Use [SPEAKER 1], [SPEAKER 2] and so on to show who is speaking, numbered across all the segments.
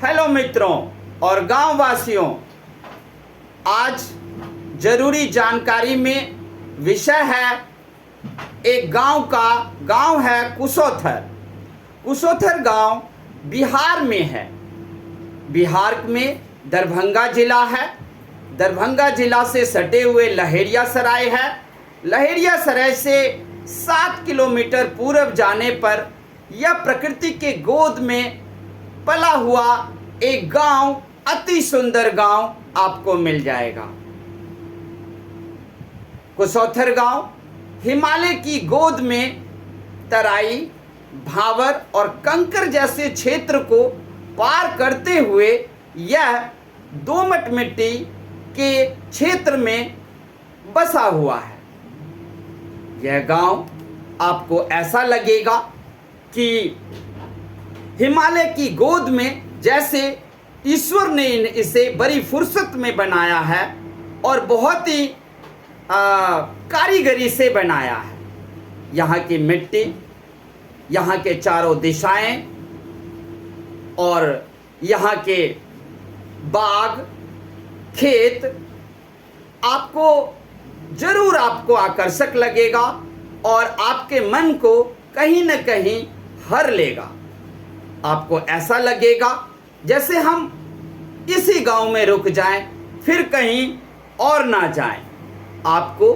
[SPEAKER 1] Hello मित्रों और गांव वासियों, आज जरूरी जानकारी में विषय है एक गांव है कुशोथर। कुशोथर गांव बिहार में है। बिहार में दरभंगा जिला है। दरभंगा जिला से सटे हुए लहेरियासराय है। लहेरियासराय से 7 किलोमीटर पूर्व जाने पर यह प्रकृति के गोद में पला हुआ एक गांव, अति सुंदर गांव आपको मिल जाएगा। कुशोथर गांव हिमालय की गोद में तराई, भावर और कंकर जैसे क्षेत्र को पार करते हुए यह दोमट मिट्टी के क्षेत्र में बसा हुआ है। यह गांव आपको ऐसा लगेगा कि हिमालय की गोद में जैसे ईश्वर ने इसे बड़ी फुर्सत में बनाया है और बहुत ही कारीगरी से बनाया है। यहाँ की मिट्टी, यहाँ के चारों दिशाएं और यहाँ के बाग, खेत जरूर आपको आकर्षक लगेगा और आपके मन को कहीं न कहीं हर लेगा। आपको ऐसा लगेगा जैसे हम इसी गांव में रुक जाएं, फिर कहीं और ना जाएं। आपको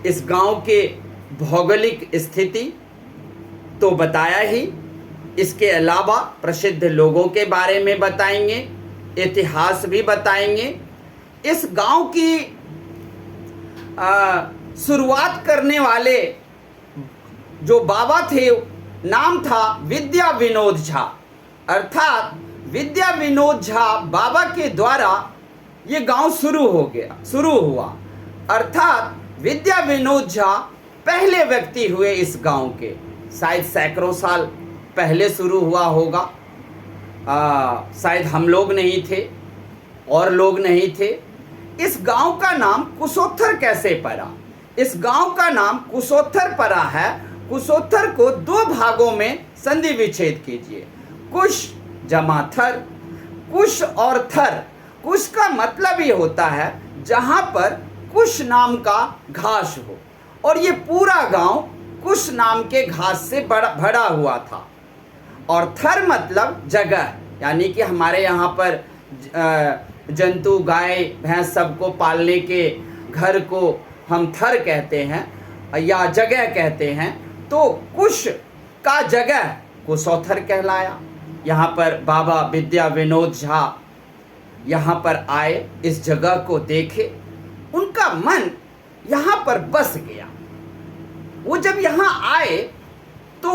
[SPEAKER 1] इस गांव के भौगोलिक स्थिति तो बताया ही, इसके अलावा प्रसिद्ध लोगों के बारे में बताएंगे, इतिहास भी बताएंगे। इस गांव की शुरुआत करने वाले जो बाबा थे, नाम था विद्या विनोद झा। अर्थात विद्या विनोद झा बाबा के द्वारा ये गांव शुरू हुआ। अर्थात विद्या विनोद झा पहले व्यक्ति हुए इस गांव के। शायद सैकड़ों साल पहले शुरू हुआ होगा। शायद हम लोग नहीं थे और लोग नहीं थे। इस गांव का नाम कुशोथर कैसे पड़ा? इस गांव का नाम कुशोथर पड़ा है। कुशोथर को 2 भागों में संधि विच्छेद कीजिए। कुश जमा थर। कुश और थर, कुश का मतलब ये होता है जहां पर कुश नाम का घास हो, और ये पूरा गांव कुश नाम के घास से भरा हुआ था। और थर मतलब जगह, यानी कि हमारे यहाँ पर जंतु, गाय भैंस सबको पालने के घर को हम थर कहते हैं या जगह कहते हैं। तो कुश का जगह कुशोथर कहलाया। यहाँ पर बाबा विद्या विनोद झा यहाँ पर आए, इस जगह को देखे, उनका मन यहाँ पर बस गया। वो जब यहाँ आए तो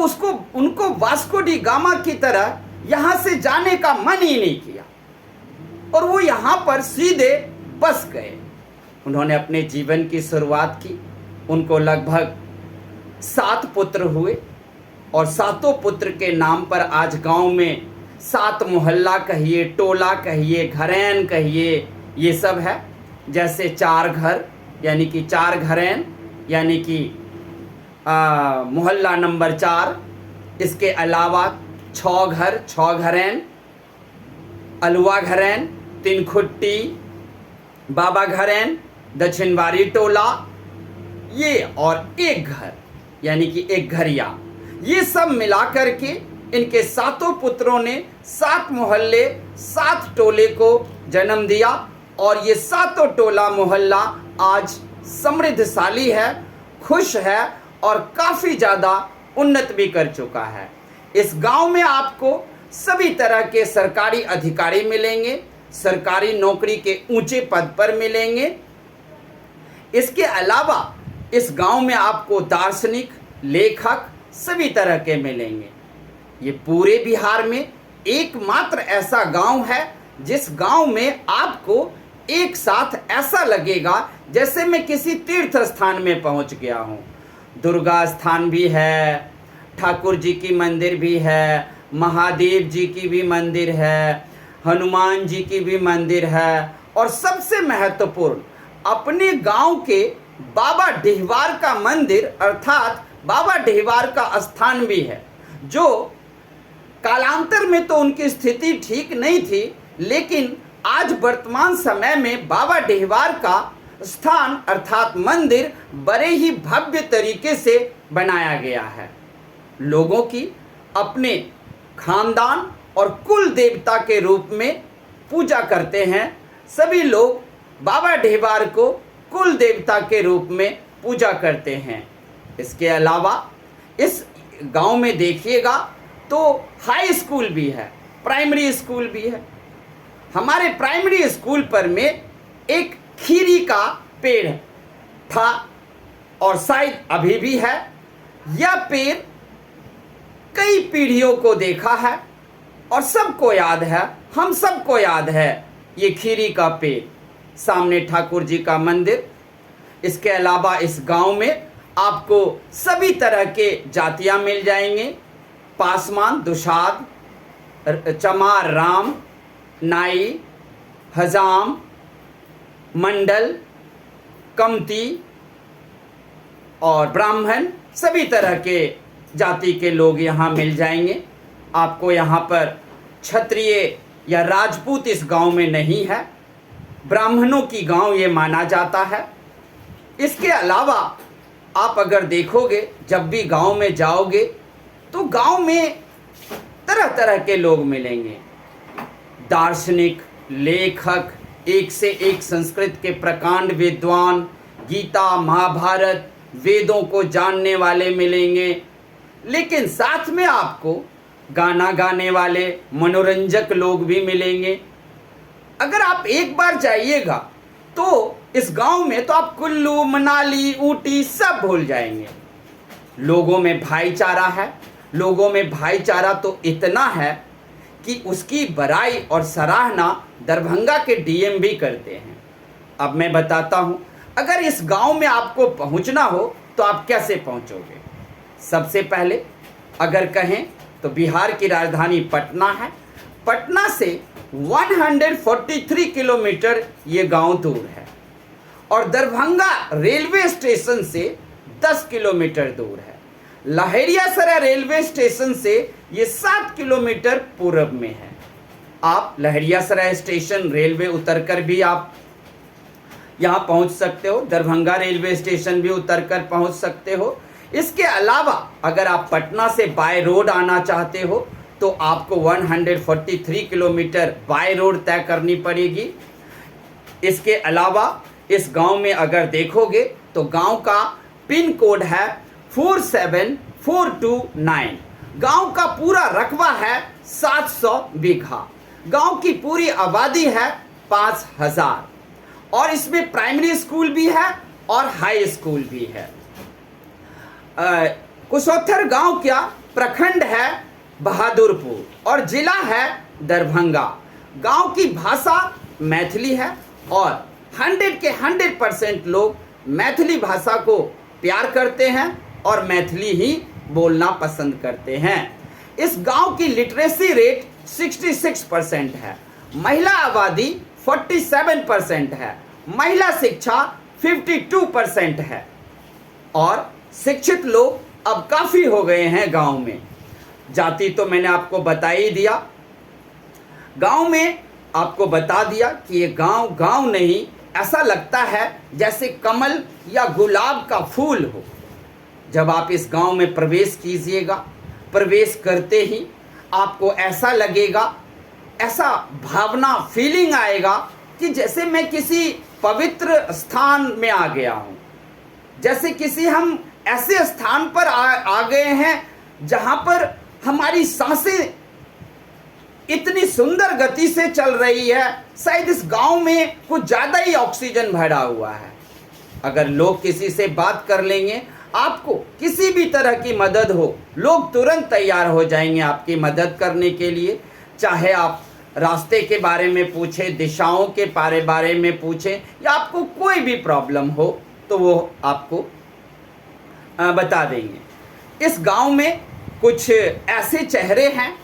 [SPEAKER 1] उनको वास्को डी गामा की तरह यहाँ से जाने का मन ही नहीं किया और वो यहाँ पर सीधे बस गए। उन्होंने अपने जीवन की शुरुआत की। उनको लगभग 7 पुत्र हुए और 7 पुत्र के नाम पर आज गांव में 7 मोहल्ला कहिए, टोला कहिए, घरैन कहिए, ये सब है। जैसे 4 घर यानी कि 4 घरैन, यानी कि मोहल्ला नंबर 4। इसके अलावा 6 घर, 6 घरैन, अलुआ घरैन, 3 खुट्टी, बाबा घरैन, दक्षिणवारी टोला, ये और 1 घर यानी कि 1 घरिया। ये सब मिलाकर के इनके 7 पुत्रों ने 7 मोहल्ले, 7 टोले को जन्म दिया और ये 7 टोला मोहल्ला आज समृद्धशाली है, खुश है और काफ़ी ज़्यादा उन्नत भी कर चुका है। इस गांव में आपको सभी तरह के सरकारी अधिकारी मिलेंगे, सरकारी नौकरी के ऊंचे पद पर मिलेंगे। इसके अलावा इस गांव में आपको दार्शनिक, लेखक सभी तरह के मिलेंगे। ये पूरे बिहार में एकमात्र ऐसा गांव है जिस गांव में आपको एक साथ ऐसा लगेगा जैसे मैं किसी तीर्थ स्थान में पहुंच गया हूं। दुर्गा स्थान भी है, ठाकुर जी की मंदिर भी है, महादेव जी की भी मंदिर है, हनुमान जी की भी मंदिर है और सबसे महत्वपूर्ण अपने गांव के बाबा डिहवार का मंदिर, अर्थात बाबा डिहवार का स्थान भी है, जो कालांतर में तो उनकी स्थिति ठीक नहीं थी, लेकिन आज वर्तमान समय में बाबा डेहवार का स्थान अर्थात मंदिर बड़े ही भव्य तरीके से बनाया गया है। लोगों की अपने खानदान और कुल देवता के रूप में पूजा करते हैं। सभी लोग बाबा डेहवार को कुल देवता के रूप में पूजा करते हैं। इसके अलावा इस गांव में देखिएगा तो हाई स्कूल भी है, प्राइमरी स्कूल भी है। हमारे प्राइमरी स्कूल पर में एक खीरी का पेड़ था और शायद अभी भी है। यह पेड़ कई पीढ़ियों को देखा है और सबको याद है, हम सबको याद है ये खीरी का पेड़। सामने ठाकुर जी का मंदिर। इसके अलावा इस गांव में आपको सभी तरह के जातियां मिल जाएंगे। पासवान, दुशाद, चमार, राम, नाई, हजाम, मंडल, कमती और ब्राह्मण, सभी तरह के जाति के लोग यहाँ मिल जाएंगे। आपको यहाँ पर क्षत्रिय या राजपूत इस गांव में नहीं है, ब्राह्मणों की गांव ये माना जाता है। इसके अलावा आप अगर देखोगे, जब भी गांव में जाओगे तो गांव में तरह तरह के लोग मिलेंगे। दार्शनिक, लेखक, एक से एक संस्कृत के प्रकांड विद्वान, गीता, महाभारत, वेदों को जानने वाले मिलेंगे। लेकिन साथ में आपको गाना गाने वाले, मनोरंजक लोग भी मिलेंगे। अगर आप एक बार जाइएगा तो इस गांव में तो आप कुल्लू, मनाली, ऊटी सब भूल जाएंगे। लोगों में भाईचारा है। लोगों में भाईचारा तो इतना है कि उसकी बड़ाई और सराहना दरभंगा के डीएम भी करते हैं। अब मैं बताता हूं, अगर इस गांव में आपको पहुंचना हो तो आप कैसे पहुंचोगे। सबसे पहले अगर कहें तो बिहार की राजधानी पटना है। पटना से 143 किलोमीटर ये गांव दूर है और दरभंगा रेलवे स्टेशन से 10 किलोमीटर दूर है। लहरियासराय रेलवे स्टेशन से ये 7 किलोमीटर पूर्व में है। आप लहरियासराय स्टेशन रेलवे उतरकर भी आप यहाँ पहुँच सकते हो। दरभंगा रेलवे स्टेशन भी उतरकर पहुँच सकते हो। इसके अलावा अगर आप पटना से बाय रोड आना चाहते हो तो आपको 143 किलोमीटर बाय रोड तय करनी पड़ेगी। इसके अलावा इस गांव में अगर देखोगे तो गांव का पिन कोड है 47429। गांव का पूरा रकबा है 700 बीघा। गांव की पूरी आबादी है 5000 और इसमें प्राइमरी स्कूल भी है और हाई स्कूल भी है। कुशोत्थर गांव क्या प्रखंड है बहादुरपुर और जिला है दरभंगा। गांव की भाषा मैथिली है और 100 के 100% लोग मैथिली भाषा को प्यार करते हैं और मैथिली ही बोलना पसंद करते हैं। इस गांव की लिटरेसी रेट 66% है। महिला आबादी 47% है। महिला शिक्षा 52% है और शिक्षित लोग अब काफ़ी हो गए हैं गांव में। जाति तो मैंने आपको बता ही दिया। गांव में आपको बता दिया कि ये गांव नहीं, ऐसा लगता है जैसे कमल या गुलाब का फूल हो। जब आप इस गांव में प्रवेश कीजिएगा, प्रवेश करते ही आपको ऐसा लगेगा, ऐसा भावना फीलिंग आएगा कि जैसे मैं किसी पवित्र स्थान में आ गया हूँ। जैसे किसी हम ऐसे स्थान पर आ गए हैं जहाँ पर हमारी सांसें इतनी सुंदर गति से चल रही है। शायद इस गांव में कुछ ज़्यादा ही ऑक्सीजन भरा हुआ है। अगर लोग किसी से बात कर लेंगे, आपको किसी भी तरह की मदद हो, लोग तुरंत तैयार हो जाएंगे आपकी मदद करने के लिए। चाहे आप रास्ते के बारे में पूछें, दिशाओं के बारे में पूछें या आपको कोई भी प्रॉब्लम हो तो वो आपको बता देंगे। इस गांव में कुछ ऐसे चेहरे हैं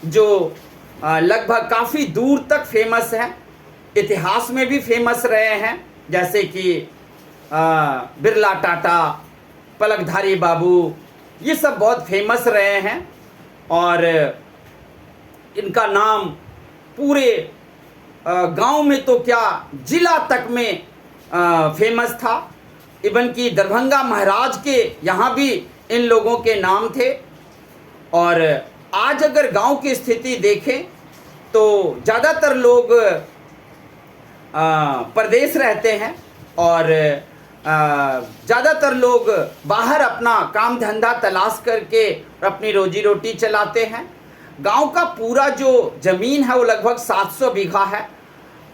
[SPEAKER 1] जो लगभग काफ़ी दूर तक फेमस हैं, इतिहास में भी फेमस रहे हैं, जैसे कि बिरला टाटा, पलकधारी बाबू, ये सब बहुत फेमस रहे हैं। और इनका नाम पूरे गांव में तो क्या जिला तक में फेमस था। इवन कि दरभंगा महाराज के यहाँ भी इन लोगों के नाम थे। और आज अगर गांव की स्थिति देखें तो ज़्यादातर लोग परदेश रहते हैं और ज़्यादातर लोग बाहर अपना काम धंधा तलाश करके अपनी रोजी रोटी चलाते हैं। गांव का पूरा जो ज़मीन है वो लगभग 700 बीघा है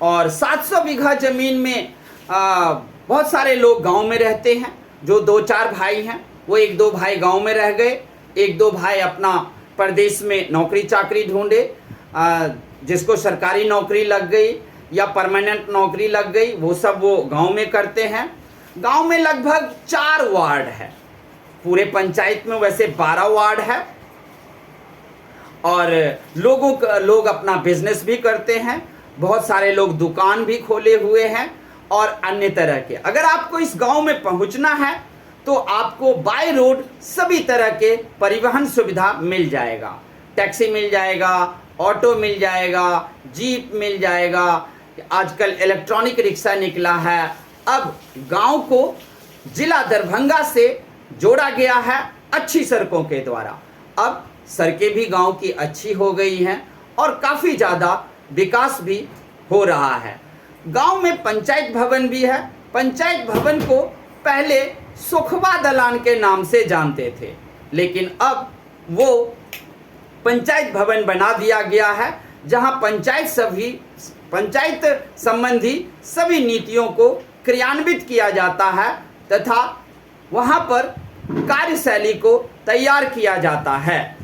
[SPEAKER 1] और 700 बीघा ज़मीन में बहुत सारे लोग गांव में रहते हैं। जो 2-4 भाई हैं वो 1-2 भाई गांव में रह गए, 1-2 भाई अपना परदेश में नौकरी चाकरी ढूंढे, जिसको सरकारी नौकरी लग गई या परमानेंट नौकरी लग गई वो सब वो गांव में करते हैं। गांव में लगभग 4 वार्ड है, पूरे पंचायत में वैसे 12 वार्ड है और लोग अपना बिजनेस भी करते हैं। बहुत सारे लोग दुकान भी खोले हुए हैं और अन्य तरह के। अगर आपको इस गांव में पहुंचना है तो आपको बाय रोड सभी तरह के परिवहन सुविधा मिल जाएगा। टैक्सी मिल जाएगा, ऑटो मिल जाएगा, जीप मिल जाएगा, आजकल इलेक्ट्रॉनिक रिक्शा निकला है। अब गांव को जिला दरभंगा से जोड़ा गया है अच्छी सड़कों के द्वारा। अब सड़कें भी गांव की अच्छी हो गई हैं और काफ़ी ज़्यादा विकास भी हो रहा है। गांव में पंचायत भवन भी है। पंचायत भवन को पहले सुखवा दलान के नाम से जानते थे, लेकिन अब वो पंचायत भवन बना दिया गया है जहां पंचायत संबंधी सभी नीतियों को क्रियान्वित किया जाता है तथा वहां पर कार्यशैली को तैयार किया जाता है।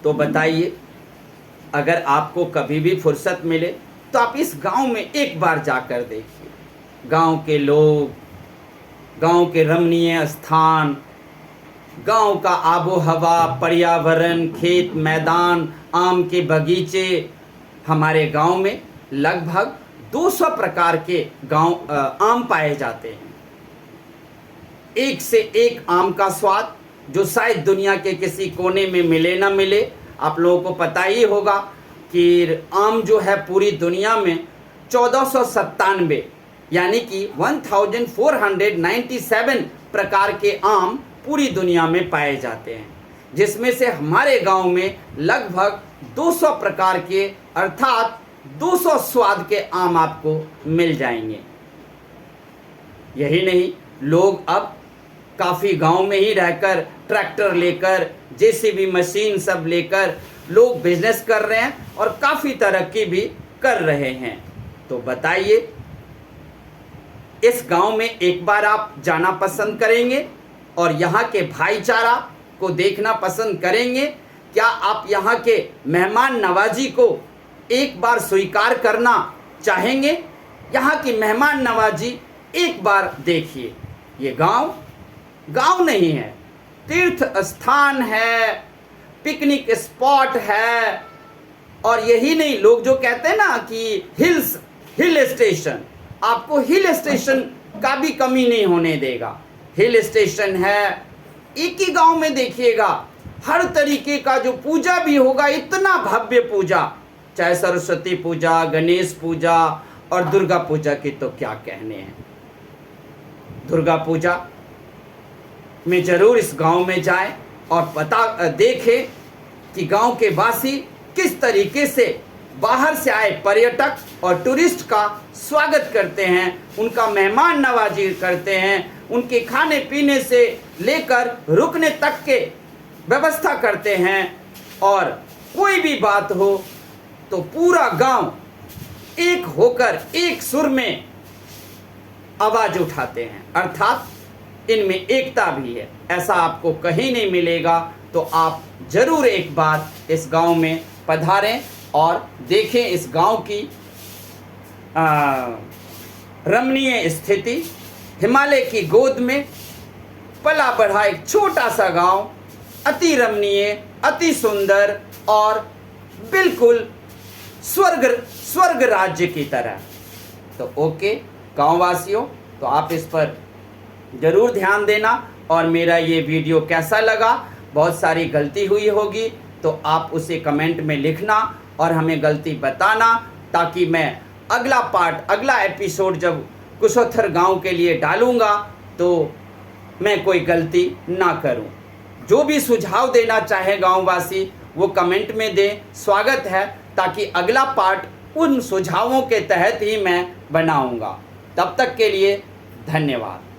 [SPEAKER 1] तो बताइए, अगर आपको कभी भी फुर्सत मिले तो आप इस गांव में एक बार जाकर देखिए। गांव के लोग, गांव के रमणीय स्थान, गांव का आबो हवा, पर्यावरण, खेत मैदान, आम के बगीचे। हमारे गांव में लगभग 200 प्रकार के आम पाए जाते हैं। एक से एक आम का स्वाद जो शायद दुनिया के किसी कोने में मिले ना मिले। आप लोगों को पता ही होगा कि आम जो है पूरी दुनिया में 1497 यानी कि 1497 प्रकार के आम पूरी दुनिया में पाए जाते हैं, जिसमें से हमारे गांव में लगभग 200 प्रकार के अर्थात 200 स्वाद के आम आपको मिल जाएंगे। यही नहीं, लोग अब काफ़ी गांव में ही रहकर ट्रैक्टर लेकर, जेसीबी मशीन सब लेकर लोग बिजनेस कर रहे हैं और काफ़ी तरक्की भी कर रहे हैं। तो बताइए, इस गांव में एक बार आप जाना पसंद करेंगे और यहाँ के भाईचारा को देखना पसंद करेंगे? क्या आप यहाँ के मेहमान नवाजी को एक बार स्वीकार करना चाहेंगे? यहाँ की मेहमान नवाजी एक बार देखिए। ये गांव नहीं है, तीर्थ स्थान है, पिकनिक स्पॉट है। और यही नहीं, लोग जो कहते हैं ना कि हिल स्टेशन, आपको हिल स्टेशन का भी कमी नहीं होने देगा। हिल स्टेशन है। एक ही गांव में देखिएगा, हर तरीके का जो पूजा भी होगा, इतना भव्य पूजा, चाहे सरस्वती पूजा, गणेश पूजा और दुर्गा पूजा की तो क्या कहने हैं। दुर्गा पूजा में जरूर इस गांव में जाएं और देखें कि गांव के वासी किस तरीके से बाहर से आए पर्यटक और टूरिस्ट का स्वागत करते हैं, उनका मेहमान नवाजी करते हैं, उनके खाने पीने से लेकर रुकने तक के व्यवस्था करते हैं। और कोई भी बात हो तो पूरा गांव एक होकर एक सुर में आवाज उठाते हैं, अर्थात इनमें एकता भी है। ऐसा आपको कहीं नहीं मिलेगा। तो आप जरूर एक बार इस गांव में पधारें और देखें इस गांव की रमणीय स्थिति। हिमालय की गोद में पला बढ़ा एक छोटा सा गांव, अति रमणीय, अति सुंदर और बिल्कुल स्वर्ग राज्य की तरह। तो ओके गांव वासियों, तो आप इस पर ज़रूर ध्यान देना। और मेरा ये वीडियो कैसा लगा, बहुत सारी गलती हुई होगी तो आप उसे कमेंट में लिखना और हमें गलती बताना, ताकि मैं अगला पार्ट, अगला एपिसोड जब कुशोथर गांव के लिए डालूंगा तो मैं कोई गलती ना करूं। जो भी सुझाव देना चाहे गांववासी वो कमेंट में दें, स्वागत है, ताकि अगला पार्ट उन सुझावों के तहत ही मैं बनाऊंगा। तब तक के लिए धन्यवाद।